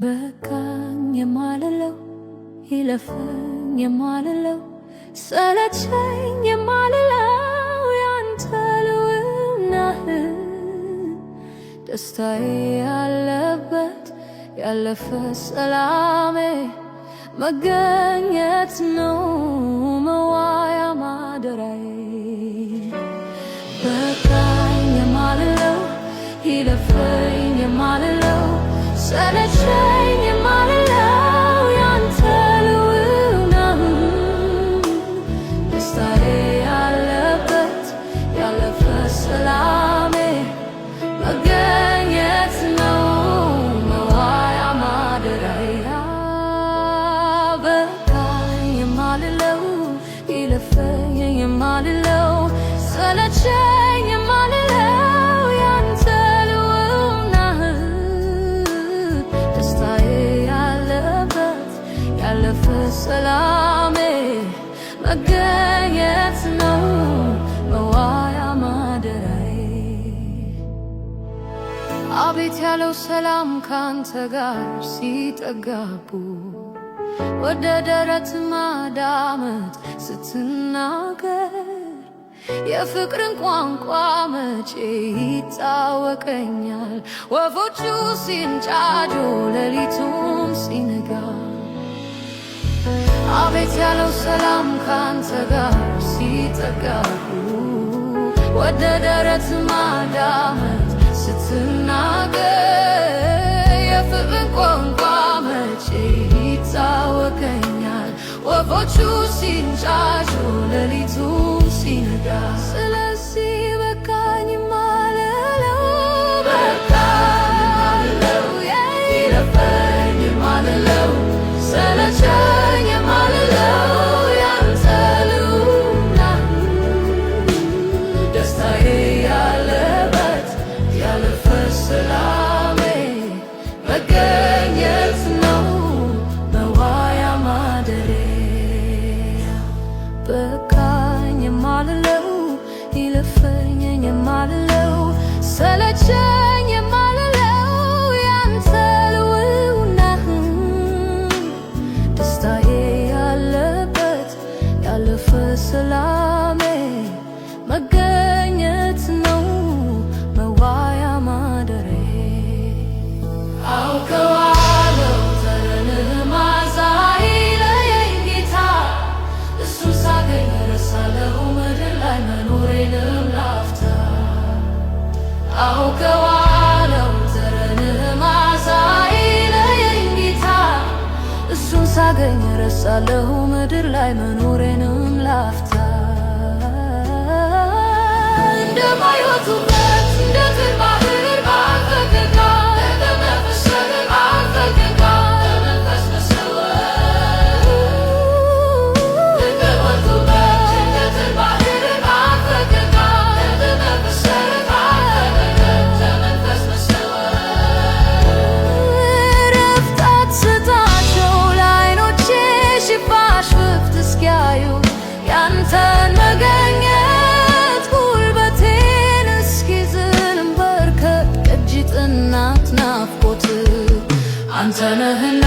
በቃኝ የማልለው ይለፈኝ የማልለው ሰለቸኝ የማልለው ያንተ ልውናህ ደስታዬ ያለበት ያለፈ ሰላሜ መገኘት ነው መዋያ ማደሪያዬ። በቃኝ የማልለው ይለፈኝ የማልለው ሰለቸኝ የማልለው ያንተ ልውናህ ደስታዬ ያለበት ያለፈ ሰላሜ መገኘት ነው መዋያ ማደሪያዬ። በቃኝ የማልለው ይለፈኝ የማልለው ሰለቸኝ የማልለው ያንተ ልውናህ ደስታዬ ያለበት ያለፈ ሰላሜ መገኘት ነው መዋያ ማደሪያዬ። አቤት ያለው ሰላም ካንተ ጋር ሲጠጋቡ ወደ ደረት ማዳመጥ ስትናገር የፍቅርን ቋንቋ መቼ ይታወቀኛል ወፎቹ ሲንጫጩ ሌሊቱም ሲነጋ። አቤት ያለው ሰላም ካንተ ጋር ሲጠጋቡ ወደ ደረት ማዳመጥ ስትናገር የፍቅርን ቋንቋ መቼ ይታወቀኛል ወፎቹ ሲንጫጩ ሌሊቱም ሲነጋ። ስለዚህ በቃኝ የማልለው ይለፈኝ የማልለው ሰለቸኝ የማልለው ያንተ ልውናህ ደስታዬ ያለበት ያለፈ ሰላሜ መገኘት ነው መዋያ ማደሪያዬ። በቃኝ የማልለው ይለፈኝ የማልለው ሰለቸኝ የማልለው ያንተ ልውናህ ደስታዬ ያለበት ያለፈ ሰላሜ መገኘት ነው መዋያ ማደሪያዬ። አውቀዋለሁ ጠረንህ መዓዛ ይለየኝ ጌታ እሱን ሳገኝ እረሳለሁ ምድር ላይ መኖሬንም ላፍታ። አውቀዋለሁ ጠረንህ መዓዛ ይለየኝ ጌታ እሱን ሳገኝ እረሳለሁ ምድር ላይ መኖሬንም ላፍታ። እንደማይወጡበት እንደ ጥል ባህር ባልፈቅጋ ለመንፈስ ሰገር ባልፈቅጋ ለመንፈስ መሰወር እንደወጡበት እንደ ጥል ባህር ባልፈቅጋ ለመንፈስ ሰገር ባልፈቅጋ ለመንፈስ መሰወር እረፍት አትስጣቸው ለዓይኖቼ ሽፋሽፍት እስኪያዩ ያንተን መገኘት ጉልበቴን እስኪዝል እንበርከክ እጅ ጥናት ናፍቆት አንተ ነህና